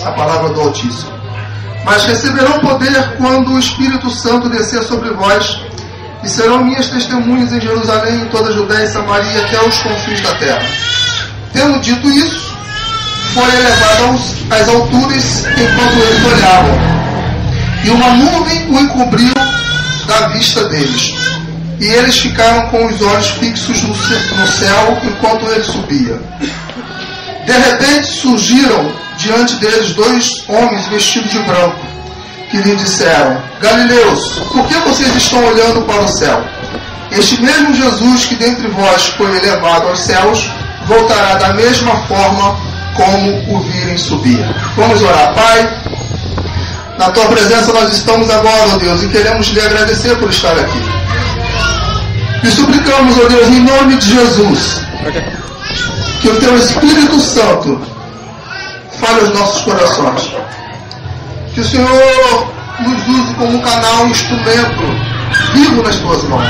a palavra do Altíssimo. Mas receberão poder quando o Espírito Santo descer sobre vós, e serão minhas testemunhas em Jerusalém, em toda a Judéia e Samaria, até os confins da terra. Tendo dito isso, foi elevado às alturas enquanto eles olhavam, e uma nuvem o encobriu da vista deles. E eles ficaram com os olhos fixos no céu enquanto ele subia. De repente surgiram diante deles 2 homens vestidos de branco, que lhe disseram: Galileus, por que vocês estão olhando para o céu? Este mesmo Jesus que dentre vós foi elevado aos céus, voltará da mesma forma como o virem subir. Vamos orar. Pai, na tua presença nós estamos agora, ó Deus, e queremos lhe agradecer por estar aqui. E suplicamos, ó Deus, em nome de Jesus, que o teu Espírito Santo fale aos nossos corações. Que o Senhor nos use como um canal, um instrumento vivo nas tuas mãos.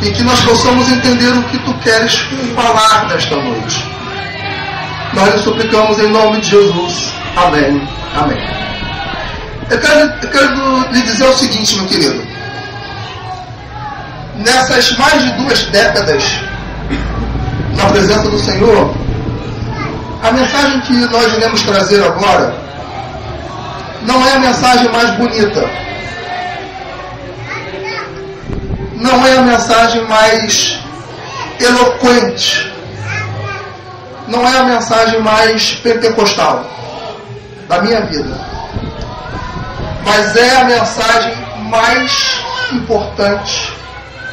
E que nós possamos entender o que tu queres falar nesta noite. Nós lhe suplicamos em nome de Jesus. Amém. Amém. Eu quero lhe dizer o seguinte, meu querido. Nessas mais de 2 décadas na presença do Senhor, a mensagem que nós iremos trazer agora não é a mensagem mais bonita, não é a mensagem mais eloquente, não é a mensagem mais pentecostal da minha vida, mas é a mensagem mais importante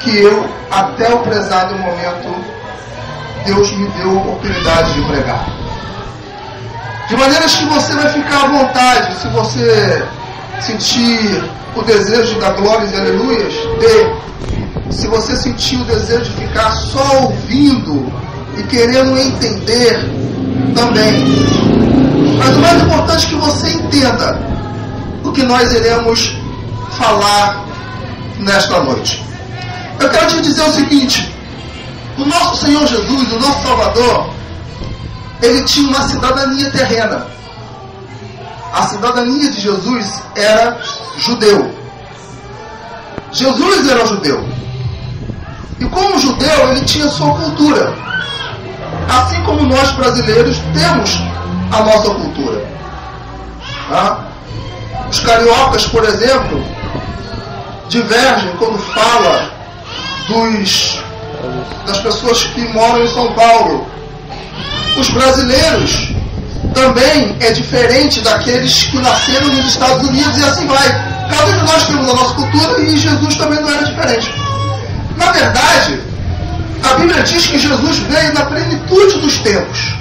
que eu, até o prezado momento, Deus me deu a oportunidade de pregar. De maneiras que você vai ficar à vontade, se você sentir o desejo de dar glórias e aleluias, dê. Se você sentir o desejo de ficar só ouvindo e querendo entender, também. Mas o mais importante é que você entenda o que nós iremos falar nesta noite. Eu quero te dizer o seguinte: o nosso Senhor Jesus, o nosso Salvador, ele tinha uma cidadania terrena. A cidadania de Jesus era judeu. Jesus era judeu. E como judeu, ele tinha sua cultura. Assim como nós brasileiros temos a nossa cultura. Tá? Os cariocas, por exemplo, divergem quando fala das pessoas que moram em São Paulo. Os brasileiros também é diferente daqueles que nasceram nos Estados Unidos, e assim vai. Cada um de nós temos a nossa cultura, e Jesus também não era diferente. Na verdade, a Bíblia diz que Jesus veio na plenitude dos tempos.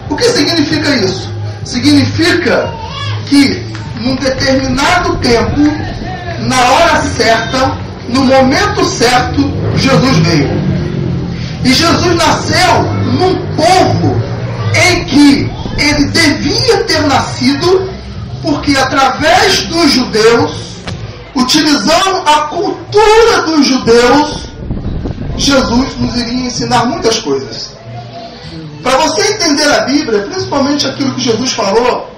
O que significa isso? Significa que num determinado tempo, na hora certa, no momento certo, Jesus veio. E Jesus nasceu num povo em que ele devia ter nascido, porque através dos judeus, utilizando a cultura dos judeus, Jesus nos iria ensinar muitas coisas. Para você entender a Bíblia, principalmente aquilo que Jesus falou,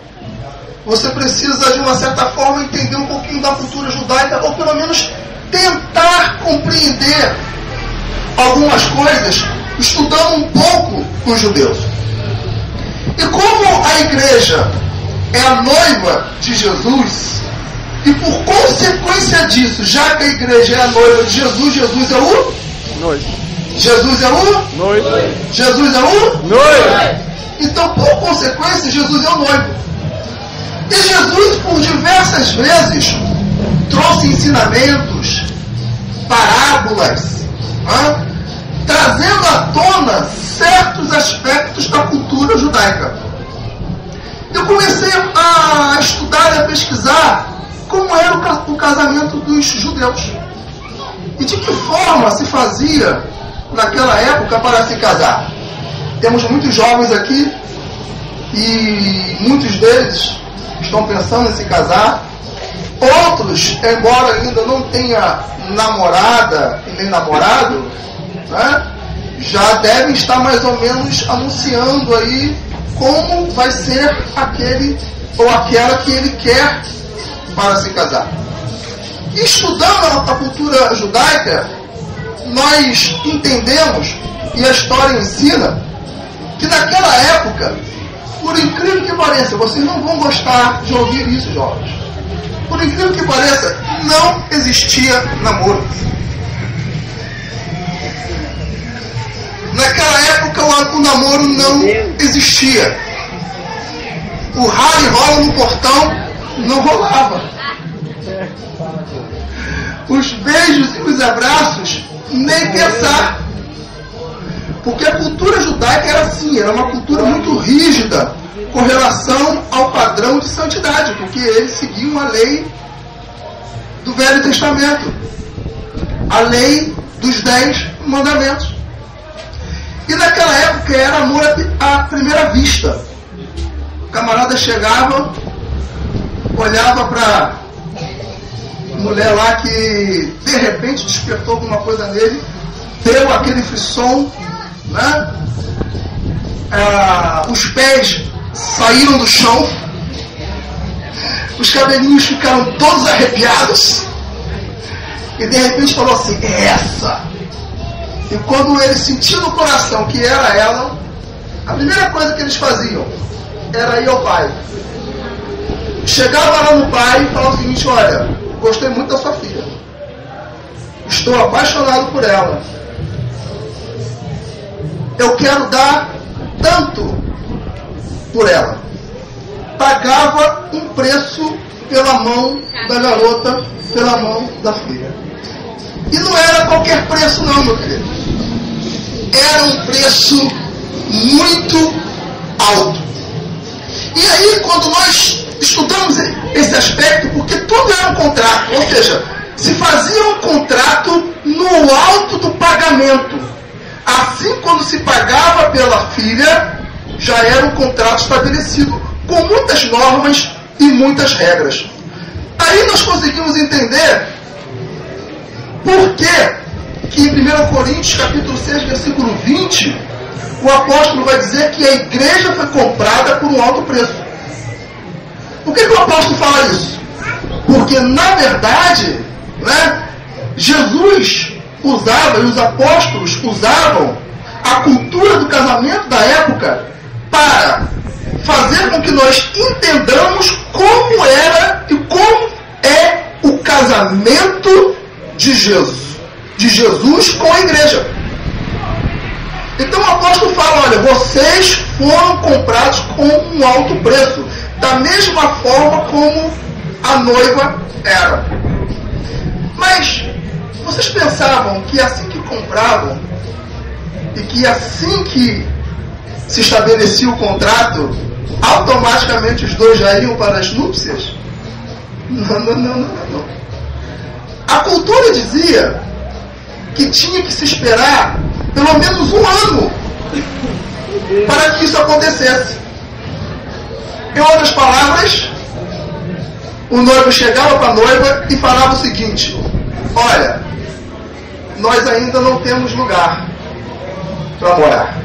você precisa de uma certa forma entender um pouquinho da cultura judaica, ou pelo menos tentar compreender algumas coisas, estudando um pouco os judeus. E como a igreja é a noiva de Jesus, e por consequência disso, já que a igreja é a noiva de Jesus, Jesus é o noivo. Jesus é o noivo. Jesus é o noivo. Então, por consequência, Jesus é o noivo. E Jesus, por diversas vezes, trouxe ensinamentos, parábolas, trazendo à tona certos aspectos da cultura judaica. Eu comecei a estudar e a pesquisar como era o casamento dos judeus e de que forma se fazia naquela época para se casar. Temos muitos jovens aqui e muitos deles estão pensando em se casar. Outros, embora ainda não tenha namorada e nem namorado, já devem estar mais ou menos anunciando aí como vai ser aquele ou aquela que ele quer para se casar. E estudando a cultura judaica, nós entendemos, e a história ensina, que naquela época, por incrível que pareça, vocês não vão gostar de ouvir isso, jovens. Por incrível que pareça, não existia namoro. Naquela época o namoro não existia. O ralo e rola no portão não rolava. Os beijos e os abraços, nem pensar. Porque a cultura judaica era assim, era uma cultura muito rígida com relação ao padrão de santidade, porque eles seguiam a lei do Velho Testamento, a lei dos 10 mandamentos. E naquela época era amor à primeira vista. O camarada chegava, olhava para a mulher lá que de repente despertou alguma coisa nele, deu aquele frisson, né? Os pés saíram do chão, os cabelinhos ficaram todos arrepiados, e de repente falou assim: é essa. E quando ele sentiu no coração que era ela, a primeira coisa que eles faziam era ir ao pai. Chegava lá no pai e falava o seguinte: olha, gostei muito da sua filha, estou apaixonado por ela, eu quero dar tanto por ela. Pagava um preço pela mão da garota, pela mão da filha. E não era qualquer preço não, meu querido. Era um preço muito alto. E aí, quando nós estudamos esse aspecto, porque tudo era um contrato, ou seja, se fazia um contrato no alto do pagamento. Assim, quando se pagava pela filha, já era um contrato estabelecido, com muitas normas e muitas regras. Aí nós conseguimos entender por que em 1 Coríntios, capítulo 6, versículo 20, o apóstolo vai dizer que a igreja foi comprada por um alto preço. Por que o apóstolo fala isso? Porque, na verdade, né, Jesus usava, e os apóstolos usavam, a cultura do casamento da época para fazer com que nós entendamos como era e como é o casamento de Jesus com a igreja. Então o apóstolo fala: olha, vocês foram comprados com um alto preço, da mesma forma como a noiva era. Mas vocês pensavam que assim que compravam e que assim que se estabelecia o contrato, automaticamente os dois já iam para as núpcias? Não. A cultura dizia que tinha que se esperar pelo menos um ano para que isso acontecesse. Em outras palavras, o noivo chegava para a noiva e falava o seguinte: olha, nós ainda não temos lugar para morar.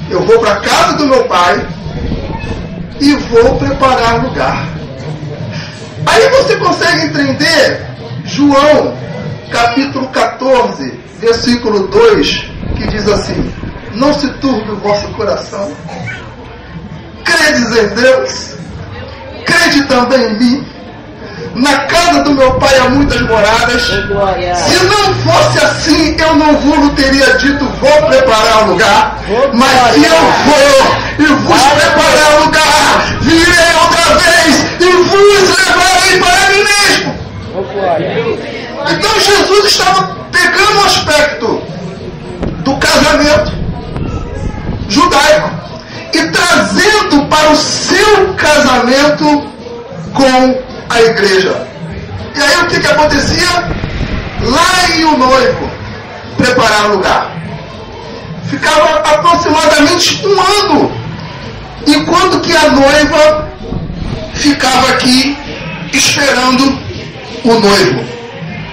Eu vou para a casa do meu pai e vou preparar lugar. Aí você consegue entender João, capítulo 14, versículo 2, que diz assim: não se turbe o vosso coração, credes em Deus, crede também em mim. Na casa do meu pai há muitas moradas. Se não fosse assim, eu não vos teria dito: vou preparar um lugar. Mas se eu vou e vos preparar um lugar, virei outra vez e vos levarei para mim mesmo. Então Jesus estava pegando o aspecto do casamento judaico e trazendo para o seu casamento com a igreja. E aí o que acontecia? Lá ia o noivo preparar o lugar. Ficava aproximadamente um ano, enquanto que a noiva ficava aqui esperando o noivo.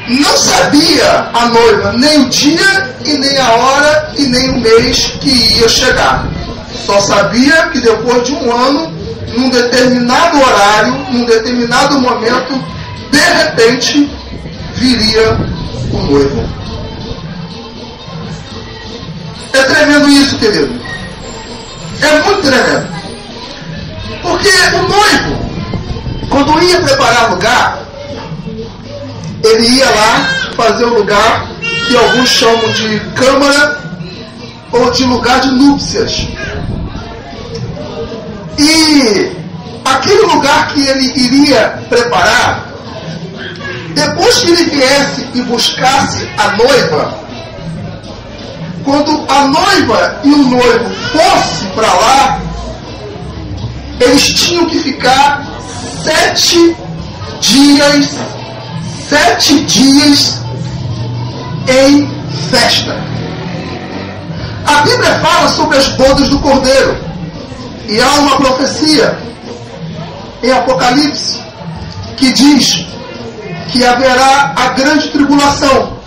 Não sabia a noiva nem o dia e nem a hora e nem o mês que ia chegar. Só sabia que depois de um ano num determinado horário, num determinado momento, de repente, viria o noivo. É tremendo isso, querido. É muito tremendo. Porque o noivo, quando ia preparar lugar, ele ia lá fazer um lugar que alguns chamam de câmara ou de lugar de núpcias. E aquele lugar que ele iria preparar, depois que ele viesse e buscasse a noiva, quando a noiva e o noivo fossem para lá, eles tinham que ficar 7 dias em festa. A Bíblia fala sobre as bodas do Cordeiro. E há uma profecia em Apocalipse que diz que haverá a grande tribulação.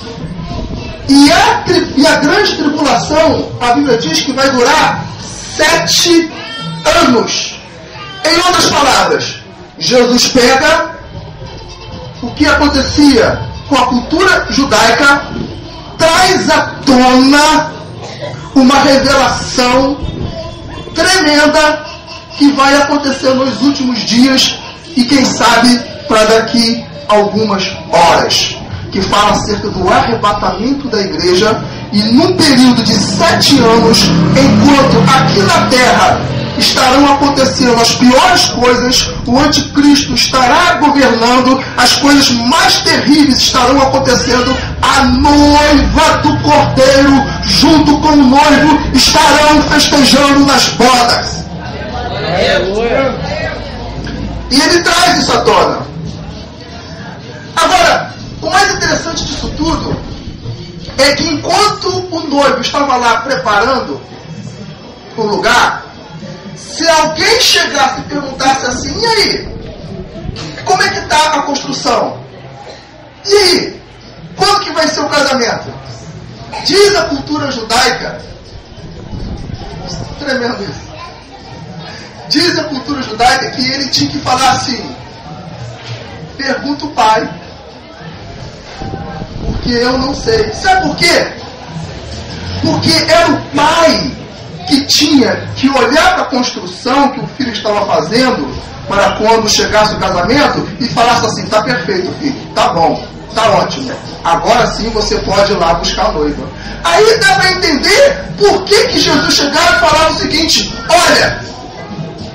E a grande tribulação, a Bíblia diz que vai durar 7 anos. Em outras palavras, Jesus pega o que acontecia com a cultura judaica, traz à tona uma revelação tremenda que vai acontecer nos últimos dias e quem sabe para daqui a algumas horas, que fala acerca do arrebatamento da igreja. E num período de 7 anos, enquanto aqui na terra estarão acontecendo as piores coisas, o anticristo estará governando, as coisas mais terríveis estarão acontecendo, a noiva do Cordeiro junto com o noivo estarão festejando nas bodas. E ele traz isso à tona. Agora, o mais interessante disso tudo é que enquanto o noivo estava lá preparando o lugar, se alguém chegasse e perguntasse assim: e aí? Como é que está a construção? E aí? Quando que vai ser o casamento? Diz a cultura judaica, tremendo isso, diz a cultura judaica que ele tinha que falar assim: pergunta o pai, porque eu não sei. Sabe por quê? Porque era o pai que tinha que olhar para a construção que o filho estava fazendo para quando chegasse o casamento e falasse assim: está perfeito, filho, tá bom, tá ótimo, agora sim você pode ir lá buscar a noiva. Aí dá para entender por que Jesus chegava e falava o seguinte: olha,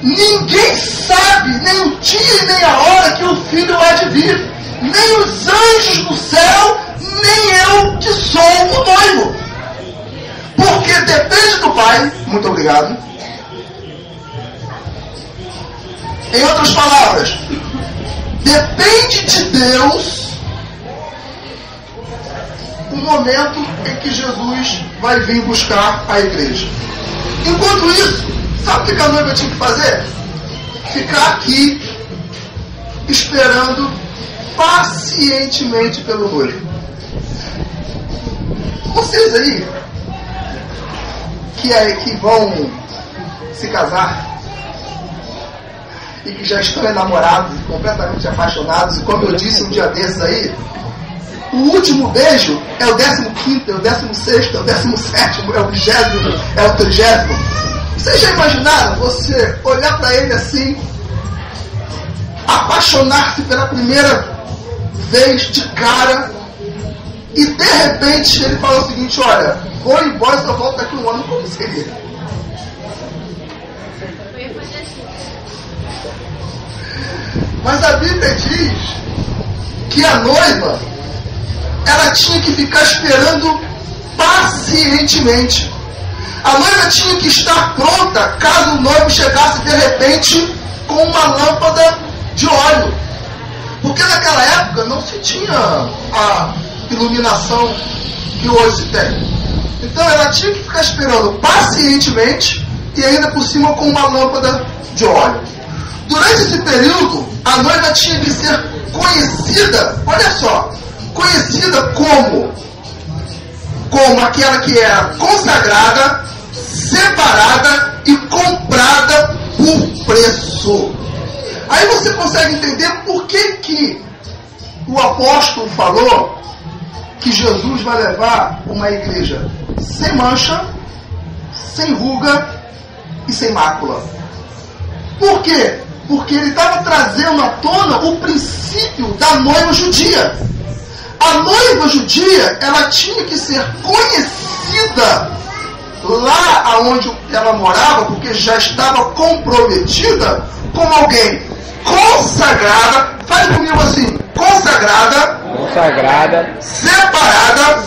ninguém sabe nem o dia nem a hora que o filho há de vir, nem os anjos do céu, nem eu que sou o noivo. Porque depende do pai. Muito obrigado. Em outras palavras, depende de Deus o momento em que Jesus vai vir buscar a igreja. Enquanto isso, sabe o que a noiva tinha que fazer? Ficar aqui esperando pacientemente pelo noivo. Vocês aí que vão se casar e que já estão enamorados e completamente apaixonados, e como eu disse um dia desses aí, o último beijo é o 15º, é o 16º, é o 17º, é o 20º, é o 30º. Vocês já imaginaram você olhar para ele assim, apaixonar-se pela primeira vez de cara, e de repente ele fala o seguinte: olha, vou embora e só volto daqui a um ano? Como seria? Mas a Bíblia diz que a noiva, ela tinha que ficar esperando pacientemente. A noiva tinha que estar pronta caso o noivo chegasse de repente com uma lâmpada de óleo. Porque naquela época não se tinha a iluminação que hoje se tem. Então ela tinha que ficar esperando pacientemente e ainda por cima com uma lâmpada de óleo. Durante esse período, a noiva tinha que ser conhecida, olha só, conhecida como aquela que era consagrada, separada e comprada por preço. Aí você consegue entender por que o apóstolo falou que Jesus vai levar uma igreja sem mancha, sem ruga e sem mácula. Por quê? Porque ele estava trazendo à tona o princípio da noiva judia. A noiva judia, ela tinha que ser conhecida lá onde ela morava, porque já estava comprometida com alguém consagrada. Faz comigo assim: consagrada, separada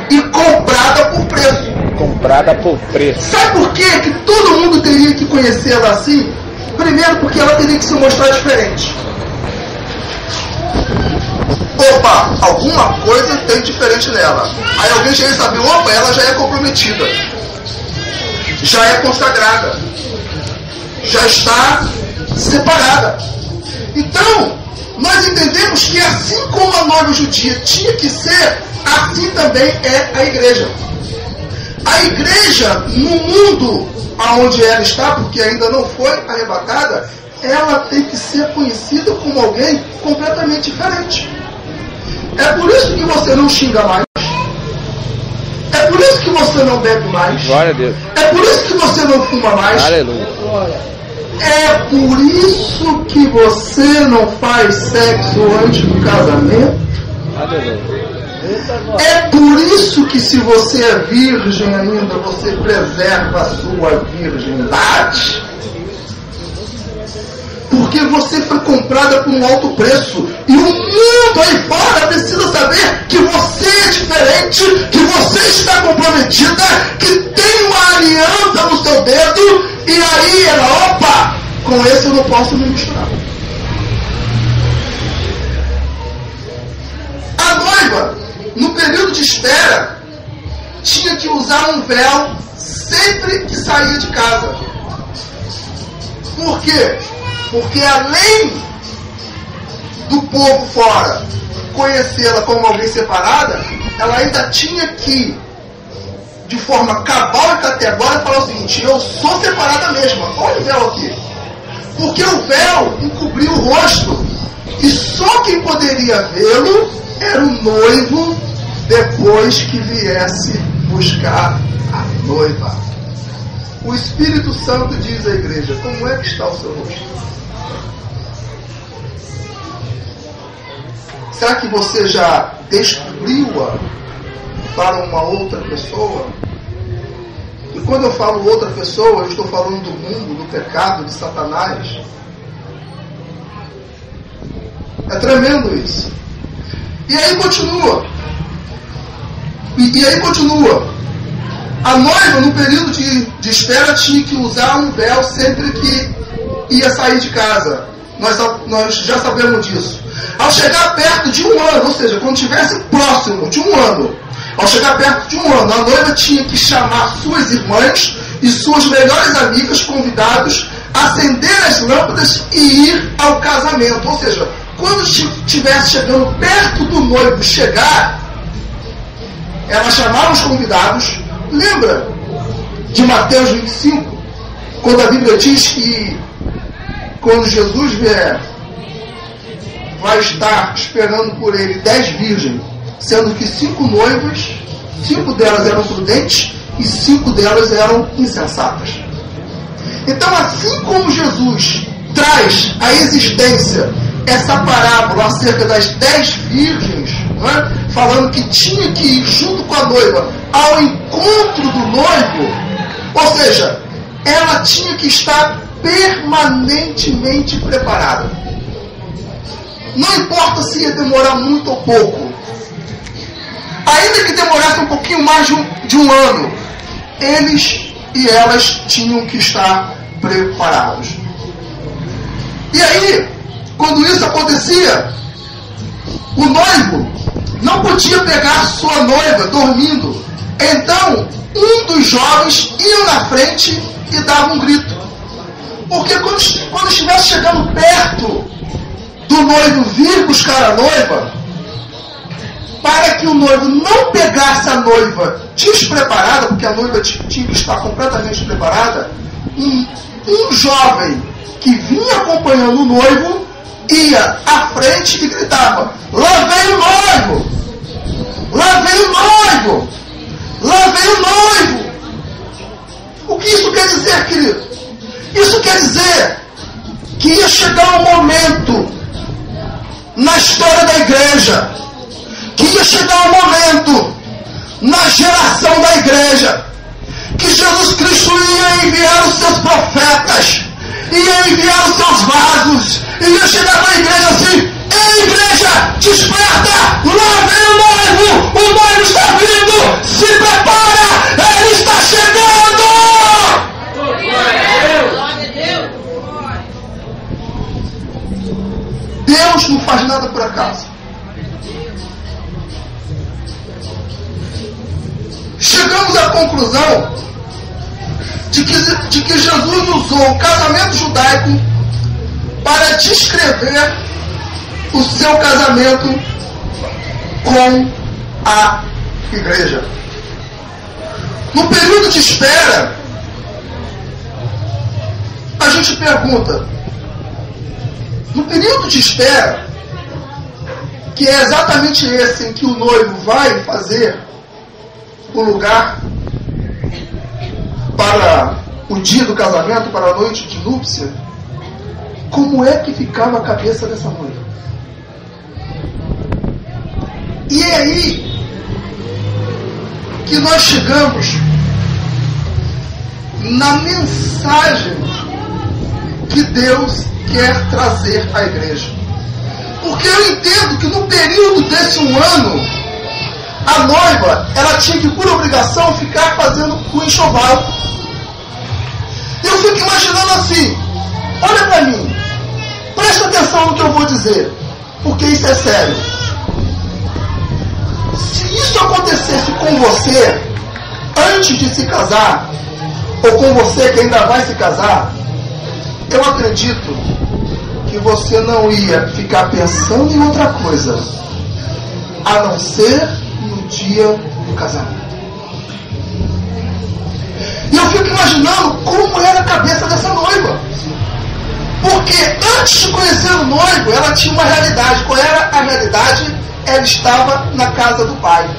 e comprada por preço. Sabe por quê que todo mundo teria que conhecê-la assim? Primeiro, porque ela teria que se mostrar diferente. Opa, alguma coisa tem diferente nela. Aí alguém já ia saber: opa, ela já é comprometida, já é consagrada, já está separada. Então, nós entendemos que assim como a noiva judia tinha que ser, assim também é a igreja. A igreja, no mundo aonde ela está, porque ainda não foi arrebatada, ela tem que ser conhecida como alguém completamente diferente. É por isso que você não xinga mais. É por isso que você não bebe mais. Glória a Deus. É por isso que você não fuma mais. Aleluia. É por isso que você não faz sexo antes do casamento. Aleluia. É por isso que, se você é virgem ainda, você preserva a sua virgindade. Porque você foi comprada por um alto preço. E o mundo aí fora precisa saber que você é diferente, que você está comprometida, que tem uma aliança no seu dedo. E aí ela, opa, com esse eu não posso me misturar. A noiva, no período de espera, tinha que usar um véu sempre que saía de casa. Por quê? Porque além do povo fora conhecê-la como alguém separada, ela ainda tinha que, de forma cabal e categórica, falar o seguinte: eu sou separada mesmo. Olha o véu aqui. Porque o véu encobria o rosto, e só quem poderia vê-lo era o noivo depois que viesse buscar a noiva. O Espírito Santo diz à igreja: como é que está o seu rosto? Será que você já descobriu-a para uma outra pessoa? E quando eu falo outra pessoa, eu estou falando do mundo, do pecado, de Satanás. É tremendo isso. E aí continua. E aí continua. A noiva, no período de espera, tinha que usar um véu sempre que ia sair de casa. Nós já sabemos disso. Ao chegar perto de um ano, ou seja, quando estivesse próximo de um ano, ao chegar perto de um ano, a noiva tinha que chamar suas irmãs e suas melhores amigas convidados, acender as lâmpadas e ir ao casamento. Ou seja, quando estivesse chegando perto do noivo chegar, ela chamava os convidados. Lembra de Mateus 25, quando a Bíblia diz que quando Jesus vier, vai estar esperando por ele 10 virgens, sendo que 5 noivas, 5 delas eram prudentes e 5 delas eram insensatas. Então, assim como Jesus traz à existência essa parábola acerca das 10 virgens, falando que tinha que ir junto com a noiva ao encontro do noivo, ou seja, ela tinha que estar permanentemente preparada. Não importa se ia demorar muito ou pouco, ainda que demorasse um pouquinho mais de um ano, eles e elas tinham que estar preparados. E aí, quando isso acontecia, o noivo não podia pegar sua noiva dormindo. Então, um dos jovens ia na frente e dava um grito. Porque quando estivesse chegando perto do noivo vir buscar a noiva, para que o noivo não pegasse a noiva despreparada, porque a noiva tinha que estar completamente preparada, um jovem que vinha acompanhando o noivo ia à frente e gritava: lá vem o noivo! Lá vem o noivo! Lá vem o noivo! O que isso quer dizer, querido? Isso quer dizer que ia chegar um momento na história da igreja, que ia chegar um momento na geração da igreja, que Jesus Cristo ia enviar os seus profetas, ia enviar os seus vasos, ia chegar para a igreja assim: ei, igreja, desperta, lá vem o noivo está vindo, se prepara, ele está chegando! Deus não faz nada por acaso. Chegamos à conclusão de que Jesus usou o casamento judaico para descrever o seu casamento com a igreja. No período de espera, a gente pergunta, no período de espera, que é exatamente esse em que o noivo vai fazer o lugar para o dia do casamento, para a noite de núpcia, como é que ficava a cabeça dessa noiva? E é aí que nós chegamos na mensagem que Deus quer trazer à igreja. Porque eu entendo que no período desse ano, a noiva, ela tinha que, por obrigação, ficar fazendo o enxoval. Eu fico imaginando assim: olha para mim, presta atenção no que eu vou dizer, porque isso é sério. Se isso acontecesse com você antes de se casar, ou com você que ainda vai se casar, eu acredito que você não ia ficar pensando em outra coisa a não ser no dia do casamento. E eu fico imaginando como era a cabeça dessa noiva. Porque antes de conhecer o noivo, ela tinha uma realidade. Qual era a realidade? Ela estava na casa do pai,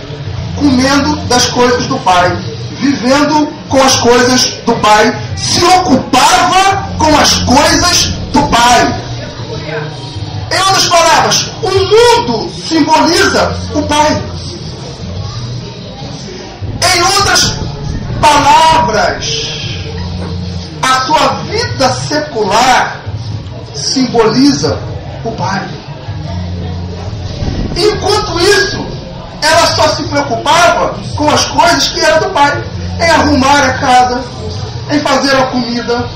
comendo das coisas do pai, vivendo com as coisas do pai, se ocupava com as coisas do pai. Em outras palavras, o mundo simboliza o pai. Em outras palavras, a sua vida secular simboliza o pai. Enquanto isso, ela só se preocupava com as coisas que eram do pai, em arrumar a casa, em fazer a comida,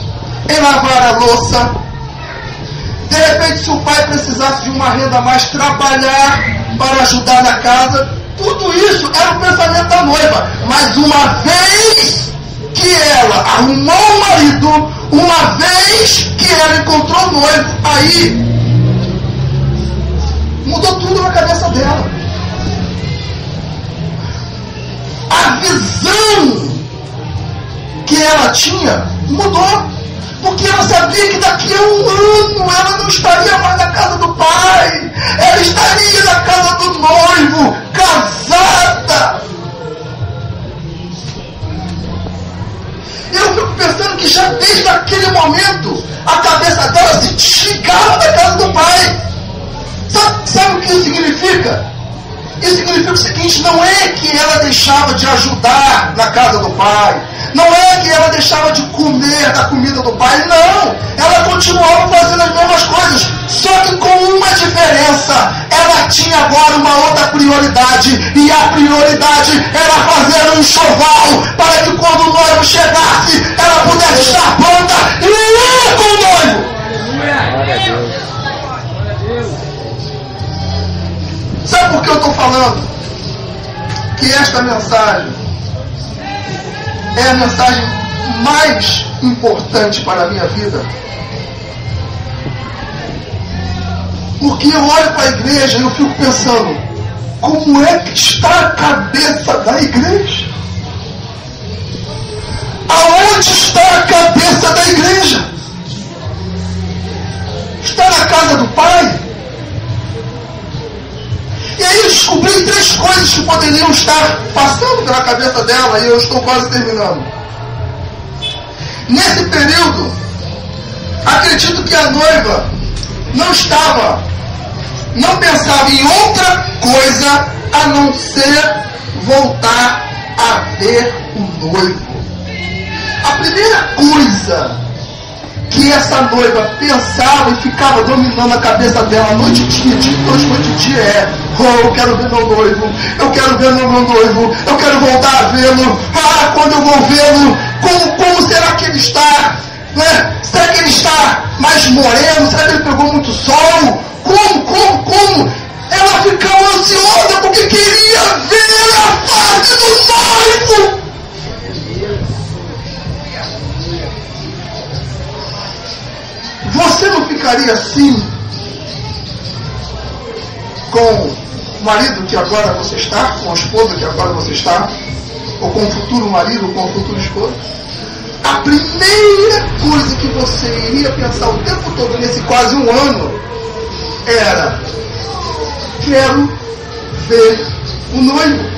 em lavar a louça. De repente, se o pai precisasse de uma renda a mais, trabalhar para ajudar na casa. Tudo isso era o pensamento da noiva. Mas uma vez que ela arrumou o marido, uma vez que ela encontrou o noivo, aí mudou tudo na cabeça dela. A visão que ela tinha mudou. Porque ela sabia que daqui a um ano ela não estaria mais na casa do pai. Ela estaria na casa do noivo, casada. Eu fico pensando que já desde aquele momento a cabeça dela se desligava da casa do pai. Sabe o que isso significa? Isso significa o seguinte: não é que ela deixava de ajudar na casa do pai, não é que ela deixava de comer da comida do pai, não. Ela continuava fazendo as mesmas coisas, só que com uma diferença: ela tinha agora uma outra prioridade, e a prioridade era fazer um enxoval para que quando o noivo chegasse, ela pudesse estar pronta e ir com o noivo. Sabe por que eu estou falando que esta mensagem é a mensagem mais importante para a minha vida? Porque eu olho para a igreja e eu fico pensando: como é que está a cabeça da igreja? Aonde está a cabeça da igreja? Está na casa do Pai? E aí eu descobri 3 coisas que poderiam estar passando pela cabeça dela, e eu estou quase terminando. Nesse período, acredito que a noiva não pensava em outra coisa a não ser voltar a ver o noivo. A primeira coisa que essa noiva pensava e ficava dominando a cabeça dela noite e dia, noite e dia eu quero ver meu noivo, eu quero ver meu noivo, eu quero voltar a vê-lo, quando eu vou vê-lo, como será que ele está? Né? Será que ele está mais moreno? Será que ele pegou muito sol? Como? Ela ficava ansiosa porque queria ver a face do noivo. Você não ficaria assim com o marido que agora você está, com a esposa que agora você está, ou com o futuro marido, ou com o futuro esposo? A primeira coisa que você iria pensar o tempo todo nesse quase um ano era: quero ver o noivo.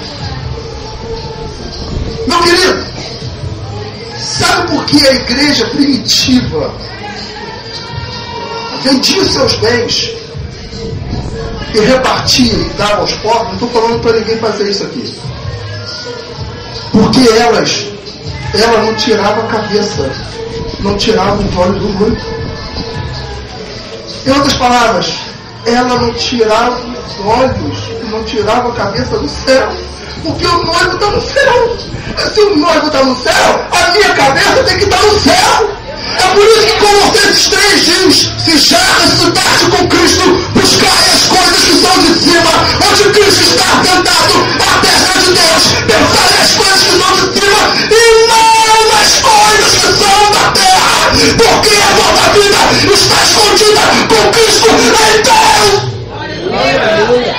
Meu querido, sabe por que a igreja primitiva vendia os seus bens e repartia e dava aos pobres? Não estou falando para ninguém fazer isso aqui. Porque ela não tirava a cabeça, não tirava os olhos do noivo. Em outras palavras, ela não tirava os olhos, não tirava a cabeça do céu. Porque o noivo está no céu. Se o noivo está no céu, a minha cabeça tem que estar no céu. É por isso que Colossenses 3 diz: se já ressuscitaste com Cristo, buscai as coisas que são de cima, onde Cristo está sentado à destra de Deus. Pensai nas coisas que são de cima e não nas coisas que são da terra, porque a vossa vida está escondida com Cristo em Deus. Aleluia.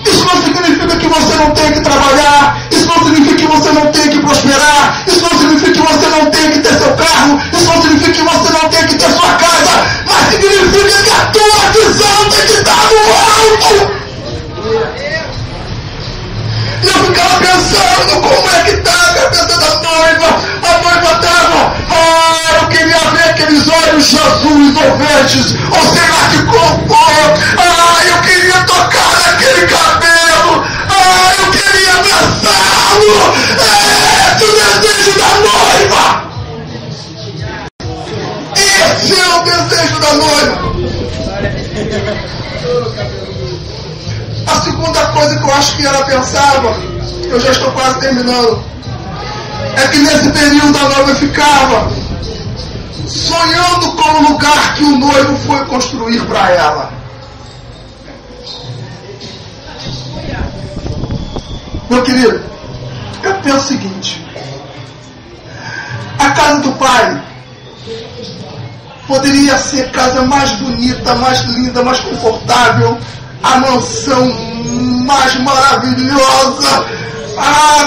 Isso não significa que você não tem que trabalhar, isso não significa que você não tem que prosperar, isso não significa que você não tem que ter seu carro, isso não significa que você não tem que ter sua casa, mas significa que a tua visão tem que estar no alto. E eu ficava pensando como é que está a cabeça da noiva. A noiva estava, eu queria ver aqueles olhos azuis ou verdes, ou sei lá de qual cor. Eu queria tocar naquele cabelo. Eu queria abraçá-lo. Esse é o desejo da noiva. Esse é o desejo da noiva. A segunda coisa que eu acho que ela pensava, eu já estou quase terminando, é que nesse período a noiva ficava sonhando com o lugar que o noivo foi construir para ela. Meu querido, eu penso o seguinte: a casa do Pai poderia ser a casa mais bonita, mais linda, mais confortável, a mansão mais maravilhosa,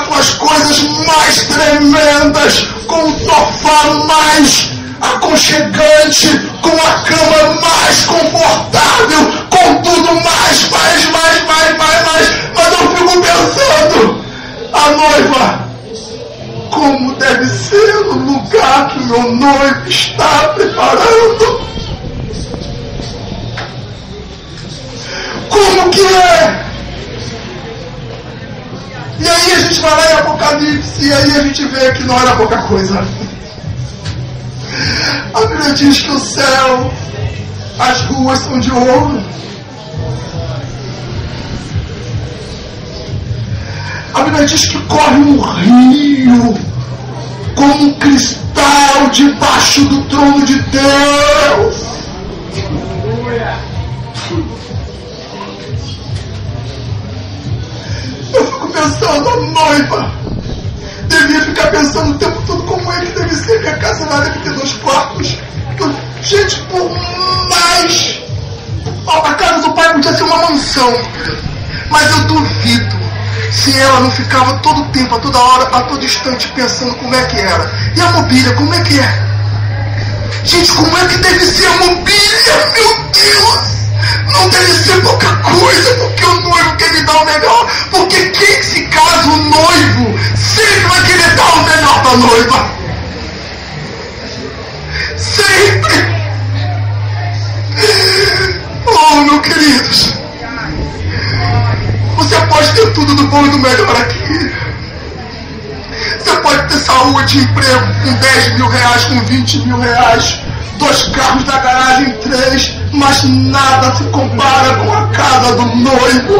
com as coisas mais tremendas, com o sofá mais aconchegante, com a cama mais confortável, com tudo mais. Mas eu fico pensando, a noiva, como deve ser o lugar que meu noivo está preparando? Como que é? E aí a gente vai lá em Apocalipse, e aí a gente vê que não era pouca coisa. A Bíblia diz que o céu, as ruas são de ouro. A Bíblia diz que corre um rio como um cristal debaixo do trono de Deus. Eu fico pensando, a noiva devia ficar pensando o tempo todo como é que deve ser minha casa. Lá deve ter 2 quartos. Gente, por mais... a casa do Pai podia ser uma mansão, mas eu duvido se ela não ficava todo o tempo, a toda hora, a todo instante pensando como é que era. E a mobília, como é que é? Gente, como é que deve ser a mobília? Meu Deus! Não deve ser pouca coisa, porque o noivo quer me dar o melhor. Porque quem se casa, o noivo, sempre vai querer dar o melhor para a noiva. Sempre. Oh, meus queridos, você pode ter tudo do bom e do melhor aqui. Você pode ter saúde, emprego com 10 mil reais, com 20 mil reais, 2 carros na garagem, 3, mas nada se compara com a casa do noivo.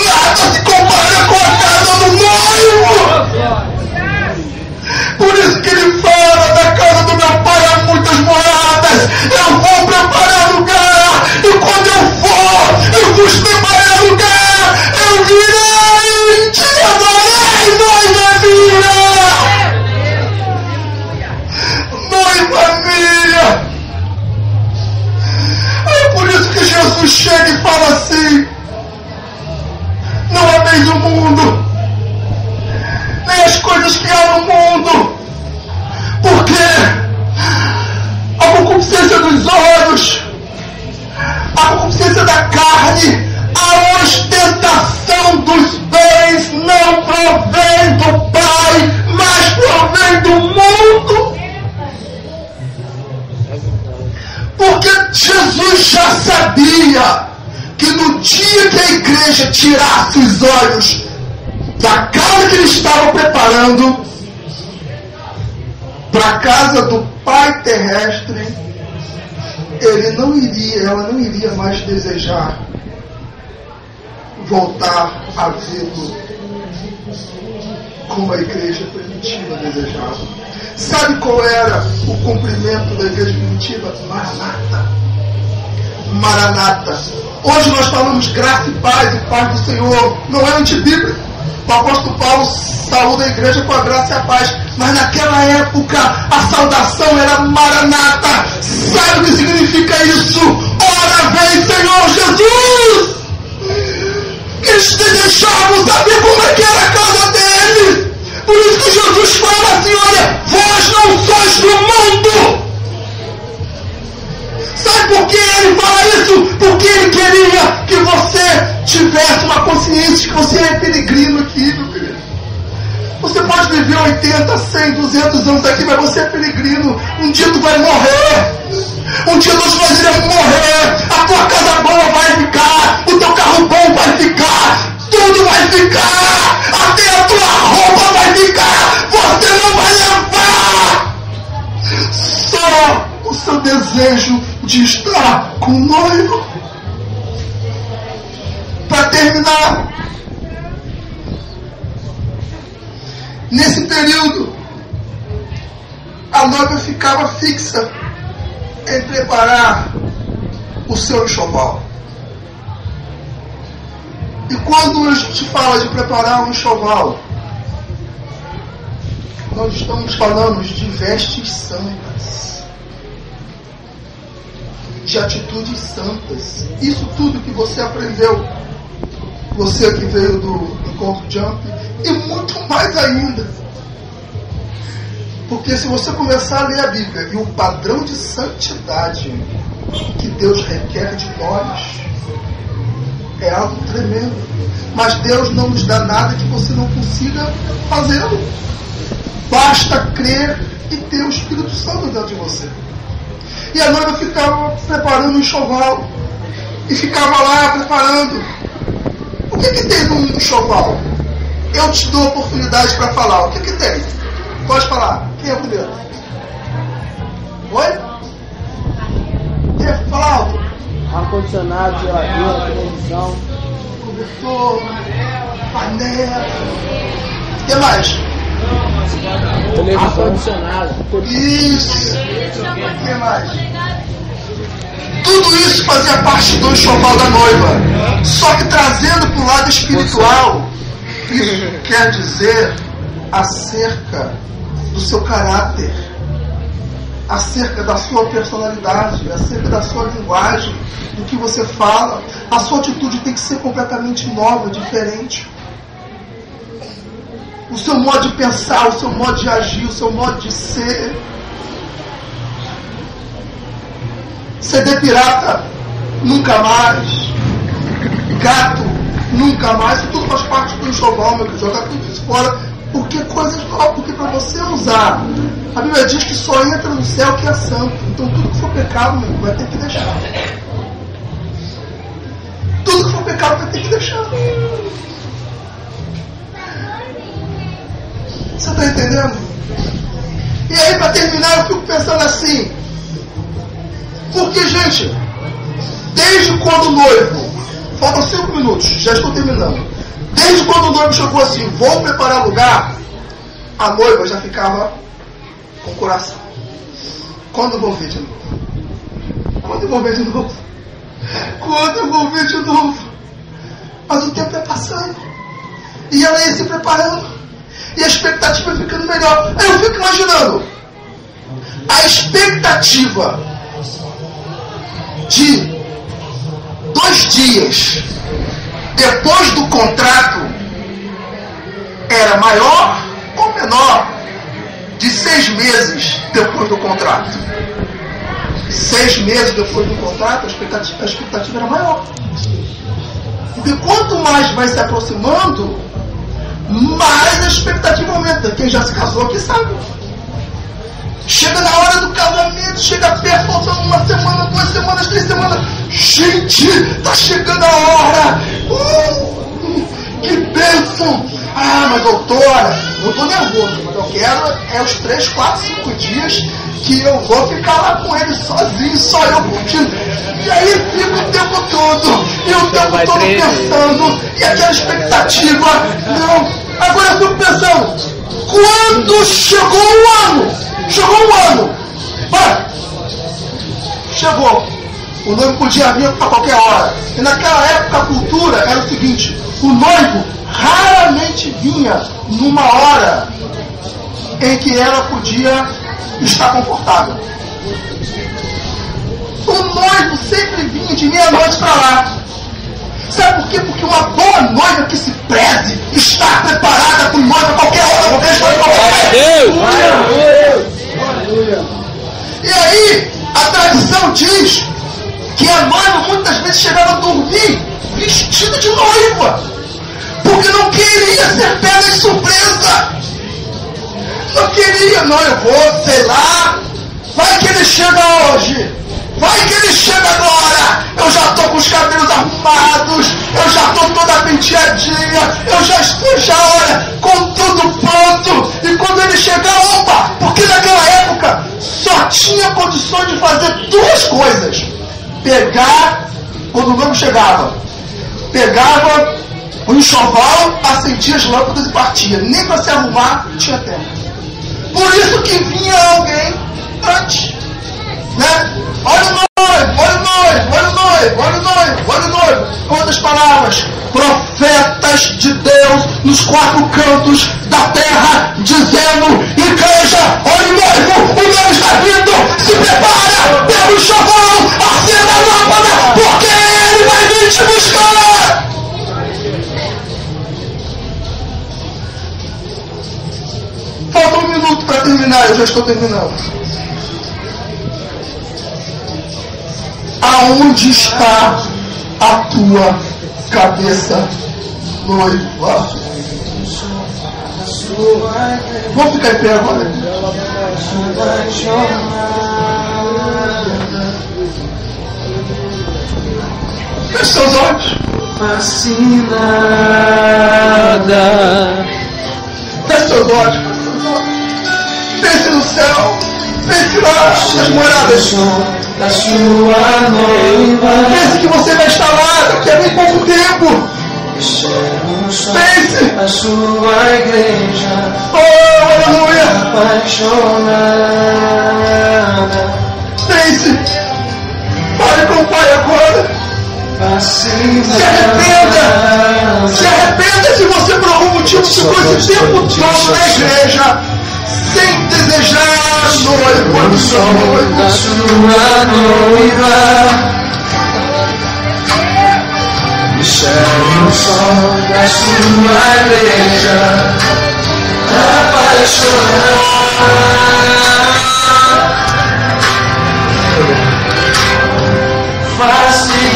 Nada se compara com a casa do noivo. Por isso que ele fala: da casa do meu pai há muitas moradas, eu vou preparar lugar, e quando eu for, eu vos preparar lugar, eu virei, te levarei, noiva minha! Noiva minha! É por isso que Jesus chega e fala assim: não ameis o mundo, nem as coisas que há no mundo, porque a concupiscência dos olhos, a concupiscência da carne, a ostentação dos bens não provém do Pai, mas provém do mundo. Porque Jesus já sabia que no dia que a igreja tirasse os olhos da casa que ele estava preparando para a casa do Pai terrestre, ela não iria mais desejar voltar a vê-lo como a igreja primitiva desejava. Sabe qual era o cumprimento da igreja primitiva? Maranata. Maranata. Hoje nós falamos graça e paz do Senhor. Não é antibíblico. O apóstolo Paulo saúda a igreja com a graça e a paz. Mas naquela época a saudação era Maranata. Sabe o que significa isso? Ora vem, Senhor Jesus! Eles desejavam saber como é que era a casa deles. Por isso que Jesus fala assim: olha, vós não sois do mundo. Sabe por que ele fala isso? Porque ele queria que você tivesse uma consciência de que você é peregrino aqui, meu querido. Você pode viver 80, 100, 200 anos aqui, mas você é peregrino. Um dia tu vai morrer. Um dia nós iremos morrer. A tua casa boa vai ficar. O teu carro bom vai ficar. Tudo vai ficar. Até a tua roupa vai ficar. Você não vai levar. Só o seu desejo de estar com o noivo. Para terminar, nesse período, a noiva ficava fixa em preparar o seu enxoval. E quando a gente fala de preparar um enxoval, nós estamos falando de vestes santas, de atitudes santas. Isso tudo que você aprendeu, você que veio do Corpo Jump, e muito mais ainda. Porque se você começar a ler a Bíblia e o padrão de santidade que Deus requer de nós é algo tremendo. Mas Deus não nos dá nada que você não consiga fazê-lo. Basta crer e ter o Espírito Santo dentro de você. E a noiva ficava preparando um enxoval. E ficava lá preparando. O que tem num enxoval? Eu te dou oportunidade para falar. O que tem? Pode falar. Quem é o primeiro? Oi? Quem é? Fala alto. Ar-condicionado, geladeira, televisão. Cobertor, panela. O que mais? Ar-condicionado. Isso. O que mais? Tudo isso fazia parte do enxoval da noiva. Só que trazendo para o lado espiritual, isso quer dizer acerca do seu caráter. acerca da sua personalidade, acerca da sua linguagem, do que você fala. A sua atitude tem que ser completamente nova, diferente. O seu modo de pensar, o seu modo de agir, o seu modo de ser. CD pirata, nunca mais. Gato, nunca mais. Isso tudo faz parte do enxoval, meu filho. Jogar tudo isso fora. Porque coisas novas. Porque para você usar, a Bíblia diz que só entra no céu que é santo. Então tudo que for pecado, meu, vai ter que deixar. Tudo que for pecado vai ter que deixar. Você está entendendo? E aí, para terminar, eu fico pensando assim. Porque, gente, desde quando o noivo, faltam 5 minutos, já estou terminando. Desde quando o noivo chegou assim, vou preparar lugar, a noiva já ficava com o coração. Quando eu vou ver de novo? Quando eu vou ver de novo? Quando eu vou ver de novo? Mas o tempo é passando. E ela ia se preparando. E a expectativa ia ficando melhor. Aí eu fico imaginando. A expectativa de 2 dias depois do contrato era maior ou menor de 6 meses depois do contrato? 6 meses depois do contrato, a expectativa era maior. Porque quanto mais vai se aproximando, mais a expectativa aumenta. Quem já se casou aqui sabe. Chega na hora do casamento, chega perto, faltando 1 semana, 2 semanas, 3 semanas. Gente, tá chegando a hora. Que bênção. Ah, mas doutora, eu tô nervoso, mas eu quero os 3, 4, 5 dias que eu vou ficar lá com ele sozinho, só eu curtindo. E aí fico o tempo todo, e o tempo todo pensando, e aquela expectativa. Não, agora eu fico pensando, quando chegou o ano? Chegou um ano. Vai. Chegou. O noivo podia vir a qualquer hora. E naquela época a cultura era o seguinte: o noivo raramente vinha numa hora em que ela podia estar confortável. O noivo sempre vinha de meia-noite para lá. Sabe por quê? Porque uma boa noiva que se preze está preparada para o noivo a qualquer hora. Qualquer história, qualquer hora. E aí, a tradição diz que a noiva muitas vezes chegava a dormir vestida de noiva, porque não queria ser pega de surpresa. Não queria, não, eu vou, sei lá, vai que ele chega hoje, vai que ele chega agora, eu já estou com os cabelos arrumados, eu já estou toda penteadinha, eu já estou, olha, com tudo pronto, e quando ele chegar, opa, porque naquela época só tinha condições de fazer 2 coisas: pegar, quando o noivo chegava, pegava o enxoval, acendia as lâmpadas e partia, nem para se arrumar tinha tempo. Por isso que vinha alguém antes, né? Olha o noivo, olha o noivo, olha o noivo, olha o noivo, olha o noivo. Com outras palavras, profetas de Deus nos 4 cantos da terra, dizendo: igreja, olha o noivo está vindo, se prepara, pega o chavão, acenda a lâmpada, porque ele vai vir te buscar. Falta 1 minuto para terminar, eu já estou terminando. Aonde está a tua cabeça, noiva? Vamos ficar em pé agora. Feche seus olhos. Fascinada. Feche seus olhos. Pense no céu. Pense lá nas moradas da sua noiva. Pense que você vai estar lá daqui a bem pouco tempo. Pense a sua igreja. Oh, aleluia. Apaixonada. Pense. Fale com o Pai agora. Se arrependa. Se arrependa se você por algum motivo ficou esse tempo todo na igreja sem desejar O sol da sua noiva. Enxergue o sol da sua igreja, apaixonada. Faz-se